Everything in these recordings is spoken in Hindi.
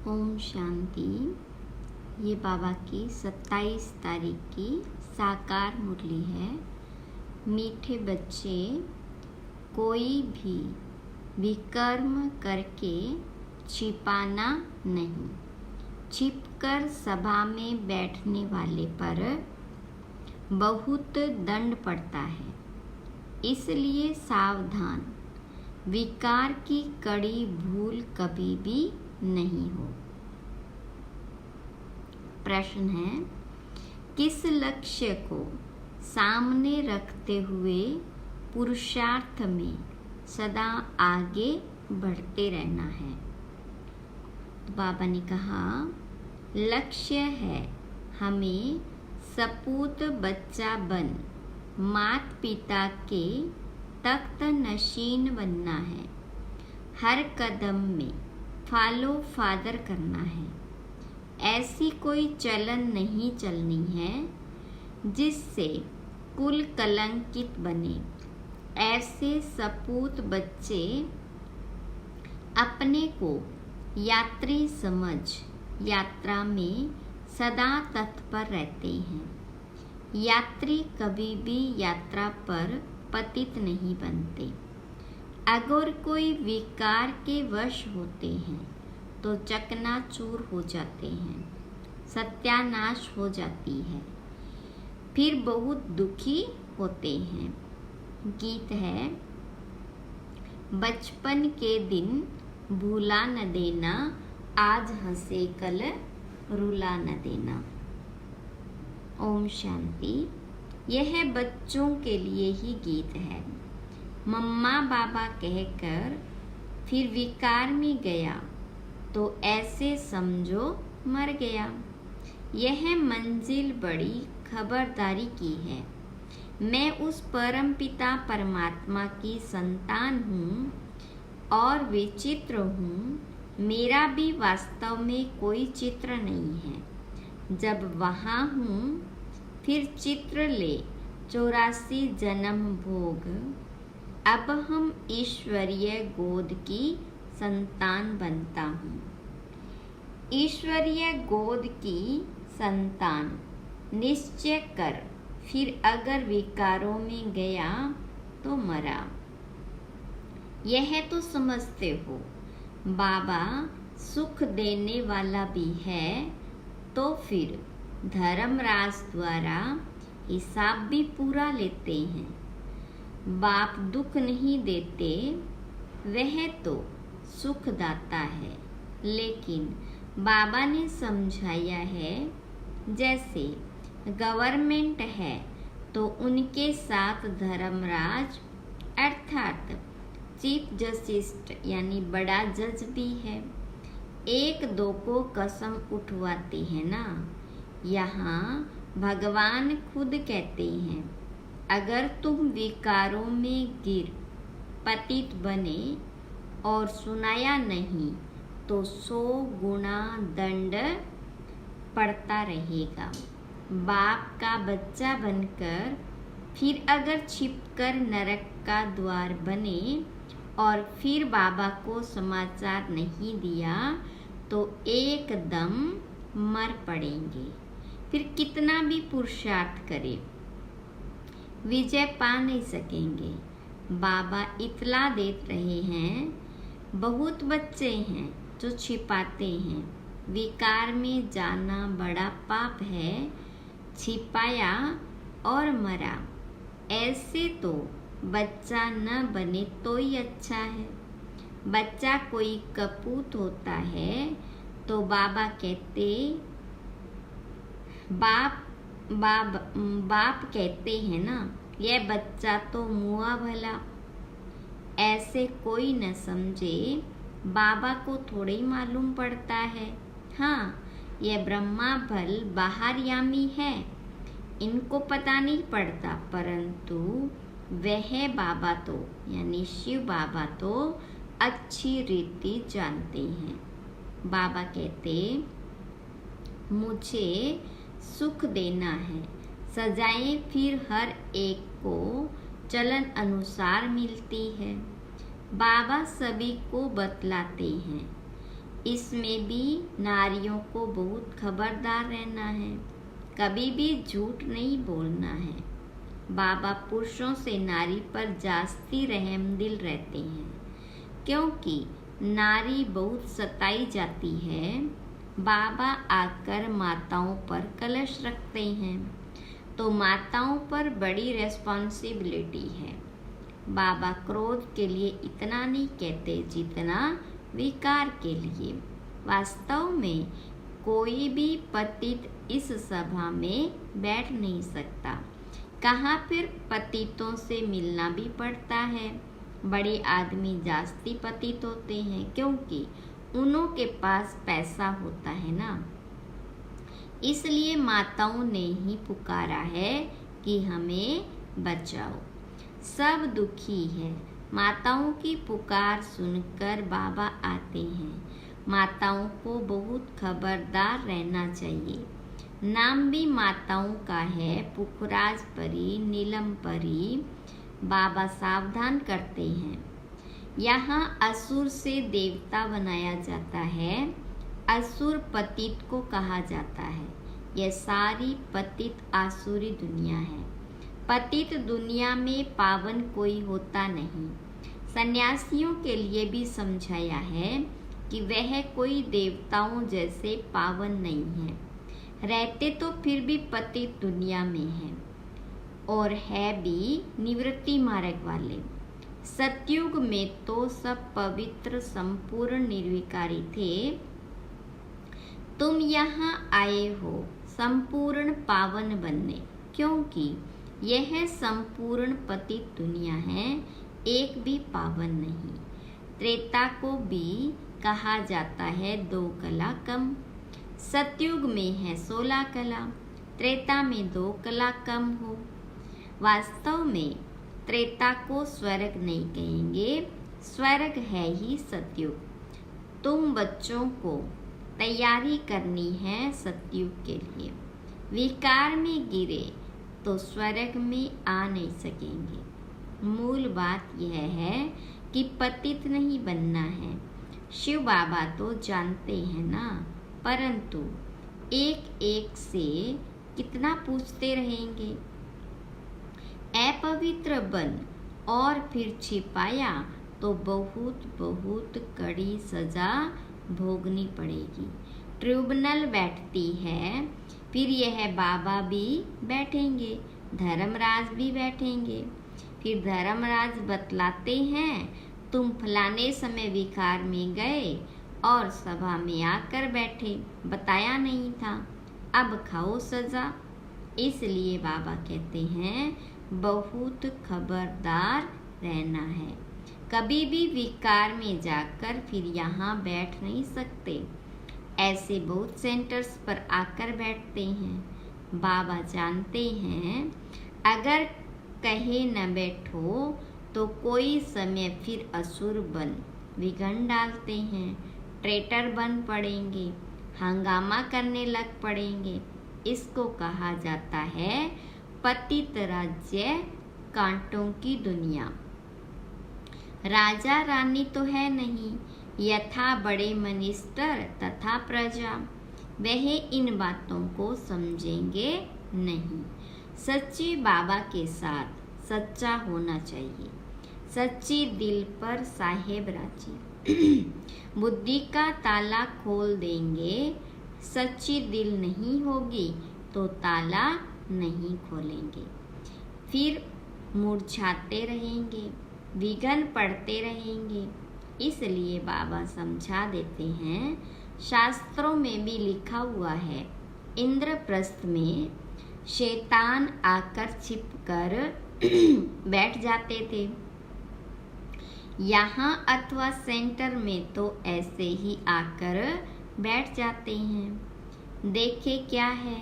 ओम शांति। ये बाबा की 27 तारीख की साकार मुरली है। मीठे बच्चे, कोई भी विकर्म करके छिपाना नहीं। छिपकर सभा में बैठने वाले पर बहुत दंड पड़ता है, इसलिए सावधान। विकार की कड़ी भूल कभी भी नहीं हो। प्रश्न है, किस लक्ष्य को सामने रखते हुए पुरुषार्थ में सदा आगे बढ़ते रहना है? तो बाबा ने कहा, लक्ष्य है हमें सपूत बच्चा बन माता पिता के तख्त नशीन बनना है। हर कदम में फॉलो फादर करना है। ऐसी कोई चलन नहीं चलनी है जिससे कुल कलंकित बने। ऐसे सपूत बच्चे अपने को यात्री समझ यात्रा में सदा तत्पर रहते हैं। यात्री कभी भी यात्रा पर पतित नहीं बनते। अगर कोई विकार के वश होते हैं तो चकनाचूर हो जाते हैं, सत्यानाश हो जाती है, फिर बहुत दुखी होते हैं। गीत है, बचपन के दिन भूला न देना, आज हंसे कल रुला न देना। ओम शांति। यह बच्चों के लिए ही गीत है। मम्मा बाबा कहकर फिर विकार में गया तो ऐसे समझो मर गया। यह मंजिल बड़ी खबरदारी की है। मैं उस परम पिता परमात्मा की संतान हूँ और विचित्र हूँ। मेरा भी वास्तव में कोई चित्र नहीं है। जब वहाँ हूँ फिर चित्र ले 84 जन्म भोग। अब हम ईश्वरीय गोद की संतान बनता हूँ। ईश्वरीय गोद की संतान निश्चय कर, फिर अगर विकारों में गया तो मरा। यह तो समझते हो बाबा सुख देने वाला भी है, तो फिर धर्मराज द्वारा हिसाब भी पूरा लेते हैं। बाप दुख नहीं देते, वह तो सुख दाता है। लेकिन बाबा ने समझाया है, जैसे गवर्नमेंट है तो उनके साथ धर्मराज अर्थात चीफ जस्टिस यानी बड़ा जज भी है। एक दो को कसम उठवाते हैं ना। यहाँ भगवान खुद कहते हैं, अगर तुम विकारों में गिर पतित बने और सुनाया नहीं तो 100 गुना दंड पड़ता रहेगा। बाप का बच्चा बनकर फिर अगर छिपकर नरक का द्वार बने और फिर बाबा को समाचार नहीं दिया तो एकदम मर पड़ेंगे। फिर कितना भी पुरुषार्थ करे विजय पा नहीं सकेंगे। बाबा इतला देते रहे हैं, बहुत बच्चे हैं जो छिपाते हैं। विकार में जाना बड़ा पाप है। छिपाया और मरा, ऐसे तो बच्चा न बने तो ही अच्छा है। बच्चा कोई कपूत होता है तो बाबा कहते बाप कहते हैं ना, यह बच्चा तो मुआ भला। ऐसे कोई न समझे, बाबा को थोड़े ही मालूम पड़ता है। हाँ, यह ब्रह्मा भल बाहर यामी है, इनको पता नहीं पड़ता, परंतु वह बाबा तो यानी शिव बाबा तो अच्छी रीति जानते हैं। बाबा कहते, मुझे सुख देना है। सजाएं फिर हर एक को चलन अनुसार मिलती है। बाबा सभी को बतलाते हैं, इसमें भी नारियों को बहुत खबरदार रहना है, कभी भी झूठ नहीं बोलना है। बाबा पुरुषों से नारी पर जास्ती रहमदिल रहते हैं, क्योंकि नारी बहुत सताई जाती है। बाबा आकर माताओं पर कलश रखते हैं, तो माताओं पर बड़ी रेस्पॉन्सिबिलिटी है। बाबा क्रोध के लिए इतना नहीं कहते जितना विकार के लिए। वास्तव में कोई भी पतित इस सभा में बैठ नहीं सकता। कहाँ फिर पतितों से मिलना भी पड़ता है। बड़े आदमी जास्ती पतित होते हैं, क्योंकि उन्हों के पास पैसा होता है ना। इसलिए माताओं ने ही पुकारा है कि हमें बचाओ। सब दुखी है। माताओं की पुकार सुनकर बाबा आते हैं। माताओं को बहुत खबरदार रहना चाहिए। नाम भी माताओं का है, पुखराज परी, नीलम परी। बाबा सावधान करते हैं। यहाँ असुर से देवता बनाया जाता है। असुर पतित को कहा जाता है। यह सारी पतित आसुरी दुनिया है। पतित दुनिया में पावन कोई होता नहीं। सन्यासियों के लिए भी समझाया है कि वह कोई देवताओं जैसे पावन नहीं है। रहते तो फिर भी पतित दुनिया में है, और है भी निवृत्ति मार्ग वाले। सतयुग में तो सब पवित्र संपूर्ण निर्विकारी थे। तुम यहाँ आए हो संपूर्ण पावन बनने, क्योंकि यह संपूर्ण पतित दुनिया है, एक भी पावन नहीं। त्रेता को भी कहा जाता है 2 कला कम। सतयुग में है 16 कला, त्रेता में 2 कला कम हो। वास्तव में त्रेता को स्वर्ग नहीं कहेंगे, स्वर्ग है ही सतयुग। तुम बच्चों को तैयारी करनी है सतयुग के लिए। विकार में गिरे तो स्वर्ग में आ नहीं सकेंगे। मूल बात यह है कि पतित नहीं बनना है। शिव बाबा तो जानते हैं ना, परंतु एक एक से कितना पूछते रहेंगे। अपवित्र बन और फिर छिपाया तो बहुत बहुत कड़ी सजा भोगनी पड़ेगी। ट्रिब्यूनल बैठती है, फिर यह बाबा भी बैठेंगे, धर्मराज भी बैठेंगे। फिर धर्मराज बतलाते हैं, तुम फलाने समय विकार में गए और सभा में आकर बैठे, बताया नहीं था, अब खाओ सजा। इसलिए बाबा कहते हैं बहुत खबरदार रहना है। कभी भी विकार में जाकर फिर यहाँ बैठ नहीं सकते। ऐसे बहुत सेंटर्स पर आकर बैठते हैं। बाबा जानते हैं अगर कहे न बैठो तो कोई समय फिर असुर बन विघन डालते हैं, ट्रेटर बन पड़ेंगे, हंगामा करने लग पड़ेंगे। इसको कहा जाता है पतित राज्य, कांटों की दुनिया। राजा रानी तो है नहीं, यथा बड़े मिनिस्टर तथा प्रजा, वह इन बातों को समझेंगे नहीं। सच्चे बाबा के साथ सच्चा होना चाहिए। सच्ची दिल पर साहेब राजी बुद्धि का ताला खोल देंगे। सच्ची दिल नहीं होगी तो ताला नहीं खोलेंगे। फिर मुरझाते रहेंगे, विघन पड़ते रहेंगे। इसलिए बाबा समझा देते हैं, शास्त्रों में भी लिखा हुआ है, इंद्रप्रस्थ में शैतान आकर छिपकर बैठ जाते थे। यहाँ अथवा सेंटर में तो ऐसे ही आकर बैठ जाते हैं। देखे क्या है,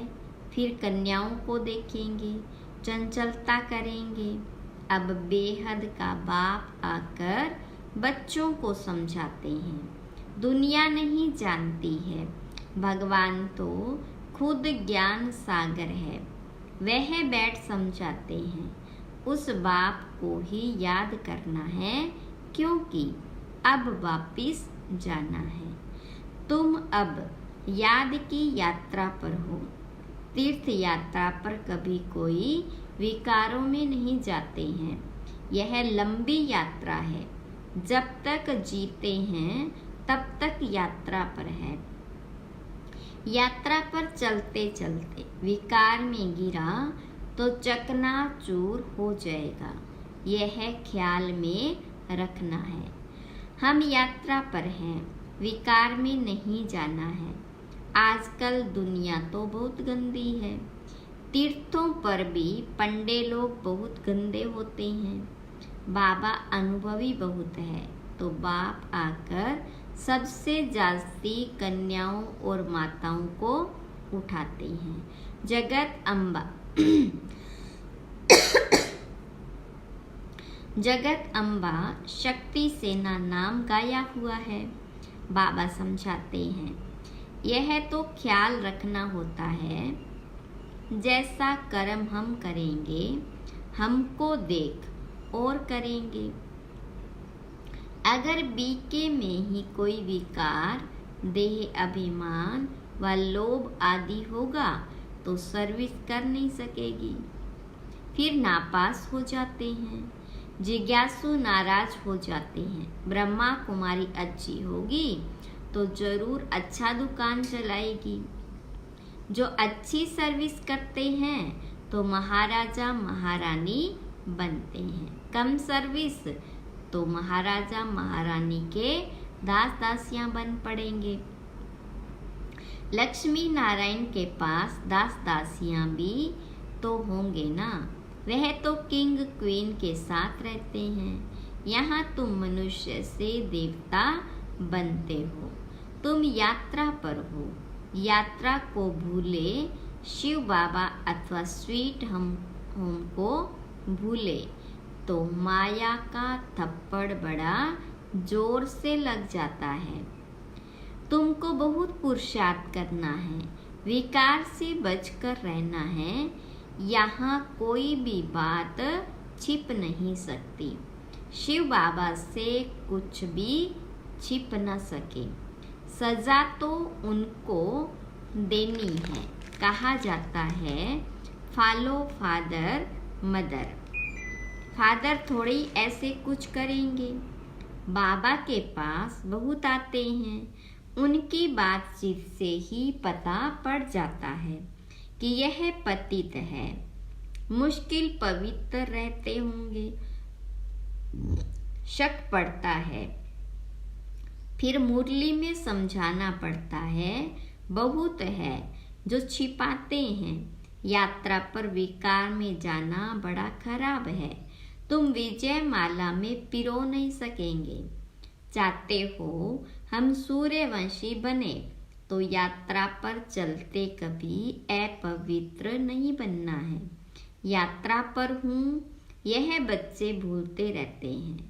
फिर कन्याओं को देखेंगे, चंचलता करेंगे। अब बेहद का बाप आकर बच्चों को समझाते हैं। दुनिया नहीं जानती है, भगवान तो खुद ज्ञान सागर है, वह बैठ समझाते हैं। उस बाप को ही याद करना है, क्योंकि अब वापिस जाना है। तुम अब याद की यात्रा पर हो। तीर्थ यात्रा पर कभी कोई विकारों में नहीं जाते हैं। यह लंबी यात्रा है। जब तक जीते हैं तब तक यात्रा पर है। यात्रा पर चलते चलते विकार में गिरा तो चकनाचूर हो जाएगा। यह ख्याल में रखना है। हम यात्रा पर हैं, विकार में नहीं जाना है। आजकल दुनिया तो बहुत गंदी है। तीर्थों पर भी पंडे लोग बहुत गंदे होते हैं। बाबा अनुभवी बहुत है तो बाप आकर सबसे जास्ती कन्याओं और माताओं को उठाते हैं। जगत अम्बा जगत अम्बा शक्ति सेना नाम गाया हुआ है। बाबा समझाते हैं, यह तो ख्याल रखना होता है, जैसा कर्म हम करेंगे हमको देख और करेंगे। अगर बीके में ही कोई विकार, देह अभिमान व लोभ आदि होगा तो सर्विस कर नहीं सकेगी। फिर नापास हो जाते हैं। जिज्ञासु नाराज हो जाते हैं। ब्रह्मा कुमारी अच्छी होगी तो जरूर अच्छा दुकान चलाएगी। जो अच्छी सर्विस करते हैं तो महाराजा महारानी बनते हैं। कम सर्विस तो महाराजा महारानी के दास दासियां बन पड़ेंगे। लक्ष्मी नारायण के पास दास दासियां भी तो होंगे ना। वह तो किंग क्वीन के साथ रहते हैं। यहाँ तुम मनुष्य से देवता बनते हो। तुम यात्रा पर हो। यात्रा को भूले शिव बाबा अथवा स्वीट होम को भूले तो माया का थप्पड़ बड़ा जोर से लग जाता है। तुमको बहुत पुरुषार्थ करना है। विकार से बचकर रहना है। यहाँ कोई भी बात छिप नहीं सकती। शिव बाबा से कुछ भी छिप न सके। सजा तो उनको देनी है। कहा जाता है फॉलो फादर मदर। फादर थोड़ी ऐसे कुछ करेंगे। बाबा के पास बहुत आते हैं। उनकी बातचीत से ही पता पड़ जाता है कि यह पतित है। मुश्किल पवित्र रहते होंगे। शक पड़ता है। फिर मुरली में समझाना पड़ता है। बहुत है जो छिपाते हैं। यात्रा पर विकार में जाना बड़ा खराब है। तुम विजय माला में पिरो नहीं सकेंगे। चाहते हो हम सूर्यवंशी बने तो यात्रा पर चलते कभी अपवित्र नहीं बनना है। यात्रा पर हूँ यह बच्चे भूलते रहते हैं।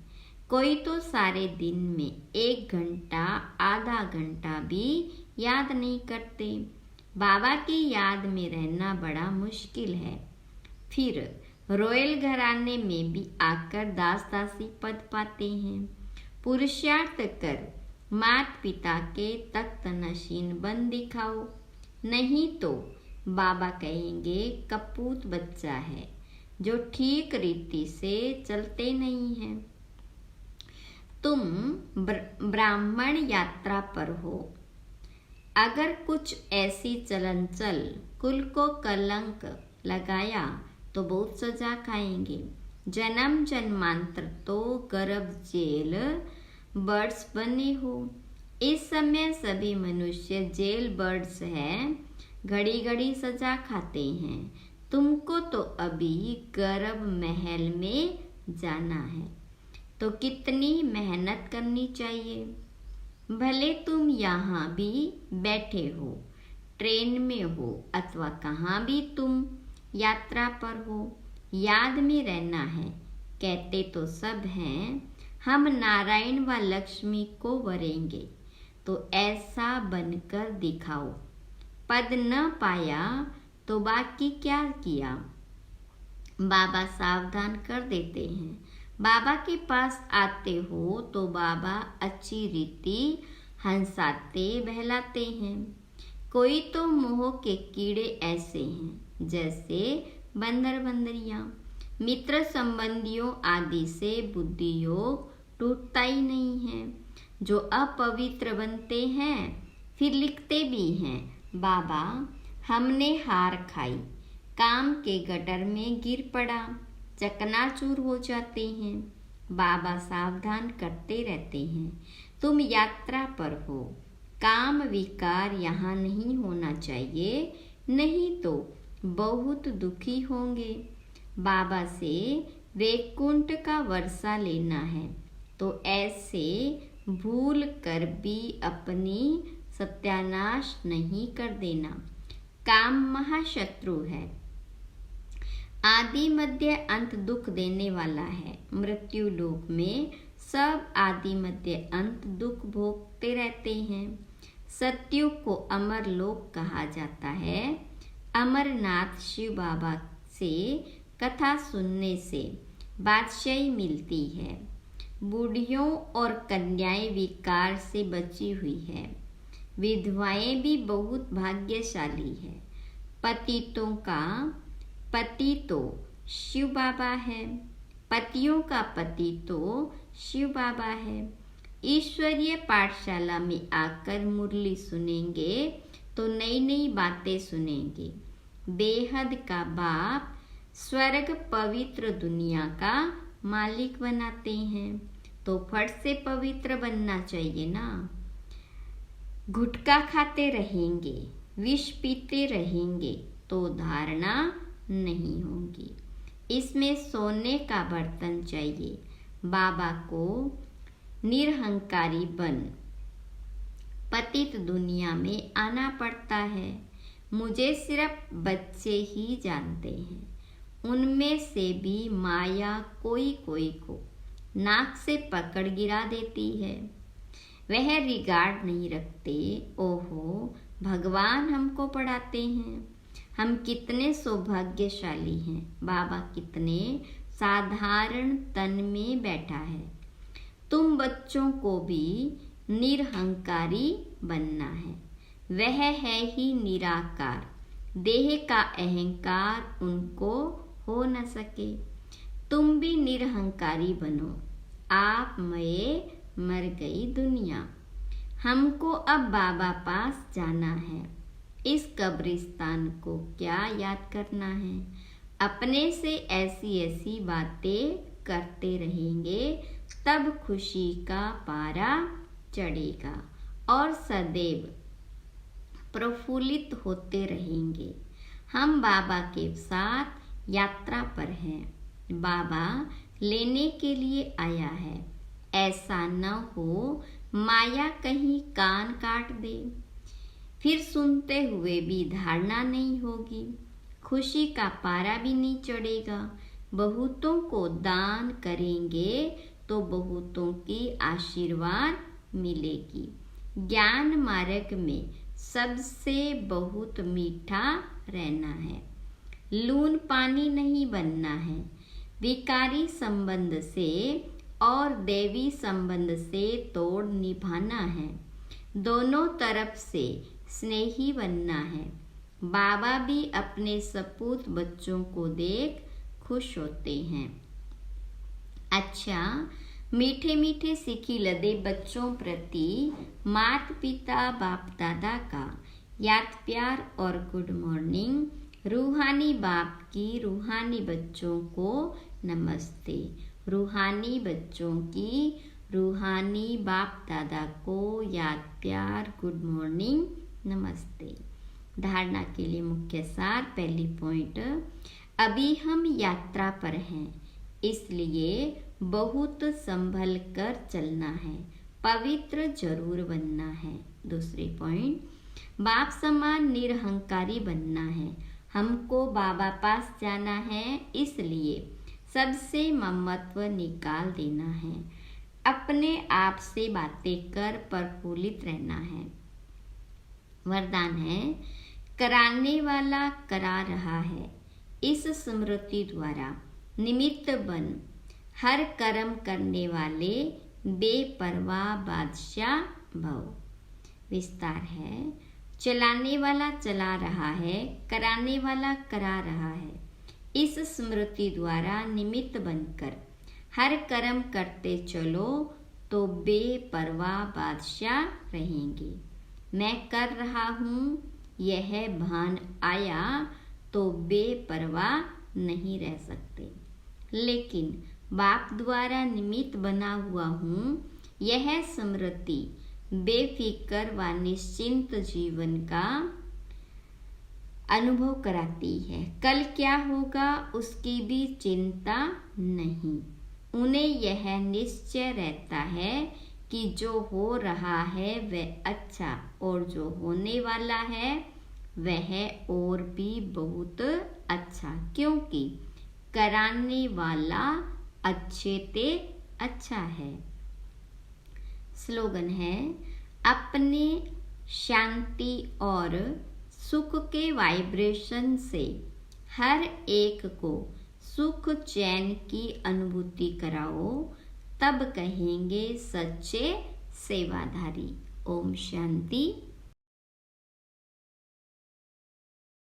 कोई तो सारे दिन में 1 घंटा आधा घंटा भी याद नहीं करते। बाबा की याद में रहना बड़ा मुश्किल है। फिर रॉयल घराने में भी आकर दास दासी पद पाते हैं। पुरुषार्थ कर माता पिता के तख्त नशीन बन दिखाओ, नहीं तो बाबा कहेंगे कपूत बच्चा है जो ठीक रीति से चलते नहीं है। तुम ब्राह्मण यात्रा पर हो। अगर कुछ ऐसी चलनचल कुल को कलंक लगाया तो बहुत सजा खाएंगे। जन्म जन्मांतर तो गर्भ जेल बर्ड्स बने हो। इस समय सभी मनुष्य जेल बर्ड्स हैं, घड़ी घड़ी सजा खाते हैं। तुमको तो अभी गर्भ महल में जाना है तो कितनी मेहनत करनी चाहिए। भले तुम यहाँ भी बैठे हो, ट्रेन में हो अथवा कहाँ भी तुम यात्रा पर हो, याद में रहना है। कहते तो सब हैं हम नारायण व लक्ष्मी को वरेंगे, तो ऐसा बनकर दिखाओ। पद न पाया तो बाकी क्या किया। बाबा सावधान कर देते हैं। बाबा के पास आते हो तो बाबा अच्छी रीति हंसाते बहलाते हैं। कोई तो मोह के कीड़े ऐसे हैं जैसे बंदर बंदरियां। मित्र संबंधियों आदि से बुद्धि योग टूटता ही नहीं है। जो अपवित्र बनते हैं फिर लिखते भी हैं, बाबा हमने हार खाई, काम के गटर में गिर पड़ा, चकनाचूर हो जाते हैं। बाबा सावधान करते रहते हैं, तुम यात्रा पर हो, काम विकार यहाँ नहीं होना चाहिए, नहीं तो बहुत दुखी होंगे। बाबा से वैकुंठ का वर्षा लेना है तो ऐसे भूल कर भी अपनी सत्यानाश नहीं कर देना। काम महाशत्रु है, आदि मध्य अंत दुख देने वाला है। मृत्यु लोक में सब आदि मध्य अंत दुख भोगते रहते हैं। सतयुग को अमर लोक कहा जाता है। अमरनाथ शिव बाबा से कथा सुनने से बादशाही मिलती है। बूढ़ियों और कन्याएं विकार से बची हुई है। विधवाएं भी बहुत भाग्यशाली है। पतितों का पति तो शिव बाबा है, पतियों का पति तो शिव बाबा है। ईश्वरीय पाठशाला में आकर मुरली सुनेंगे तो नई नई बातें सुनेंगे। बेहद का बाप स्वर्ग पवित्र दुनिया का मालिक बनाते हैं तो फट से पवित्र बनना चाहिए ना। गुटखा खाते रहेंगे, विष पीते रहेंगे तो धारणा नहीं होगी। इसमें सोने का बर्तन चाहिए। बाबा को निरहंकारी बन पतित दुनिया में आना पड़ता है। मुझे सिर्फ बच्चे ही जानते हैं, उनमें से भी माया कोई कोई को नाक से पकड़ गिरा देती है। वह रिगार्ड नहीं रखते। ओहो, भगवान हमको पढ़ाते हैं। हम कितने सौभाग्यशाली हैं। बाबा कितने साधारण तन में बैठा है। तुम बच्चों को भी निरहंकारी बनना है। वह है ही निराकार। देह का अहंकार उनको हो न सके। तुम भी निरहंकारी बनो। आप मैं मर गई दुनिया। हमको अब बाबा पास जाना है। इस कब्रिस्तान को क्या याद करना है। अपने से ऐसी ऐसी बातें करते रहेंगे तब खुशी का पारा चढ़ेगा और सदैव प्रफुल्लित होते रहेंगे। हम बाबा के साथ यात्रा पर हैं। बाबा लेने के लिए आया है। ऐसा न हो माया कहीं कान काट दे, फिर सुनते हुए भी धारणा नहीं होगी। खुशी का पारा भी नहीं चढ़ेगा। बहुतों को दान करेंगे तो बहुतों की आशीर्वाद मिलेगी। ज्ञान मार्ग में सबसे बहुत मीठा रहना है। लून पानी नहीं बनना है। विकारी संबंध से और देवी संबंध से तोड़ निभाना है। दोनों तरफ से स्नेही बनना है। बाबा भी अपने सपूत बच्चों को देख खुश होते हैं। अच्छा, मीठे मीठे सिखी लदे बच्चों प्रति माता पिता बाप दादा का याद प्यार और गुड मॉर्निंग। रूहानी बाप की रूहानी बच्चों को नमस्ते। रूहानी बच्चों की रूहानी बाप दादा को याद प्यार गुड मॉर्निंग नमस्ते। धारणा के लिए मुख्य सार। पहली पॉइंट, अभी हम यात्रा पर हैं, इसलिए बहुत संभल कर चलना है, पवित्र जरूर बनना है। दूसरी पॉइंट, बाप समान निरहंकारी बनना है। हमको बाबा पास जाना है, इसलिए सबसे ममत्व निकाल देना है। अपने आप से बातें कर प्रफुल्लित रहना है। वरदान है, कराने वाला करा रहा है। इस स्मृति द्वारा निमित्त बन हर कर्म करने वाले बेपरवाह बादशाह भव। विस्तार है। चलाने वाला चला रहा है, कराने वाला करा रहा है। इस स्मृति द्वारा निमित्त बनकर हर कर्म करते चलो तो बेपरवाह बादशाह रहेंगे। मैं कर रहा हूँ यह भान आया तो बेपरवाह नहीं रह सकते। लेकिन बाप द्वारा निमित्त बना हुआ हूँ, यह स्मृति बेफिक्र व निश्चिंत जीवन का अनुभव कराती है। कल क्या होगा उसकी भी चिंता नहीं। उन्हें यह निश्चय रहता है कि जो हो रहा है वह अच्छा और जो होने वाला है वह और भी बहुत अच्छा, क्योंकि कराने वाला अच्छे ते अच्छा है। स्लोगन है, अपने शांति और सुख के वाइब्रेशन से हर एक को सुख चैन की अनुभूति कराओ, तब कहेंगे सच्चे सेवाधारी। ओम शांति।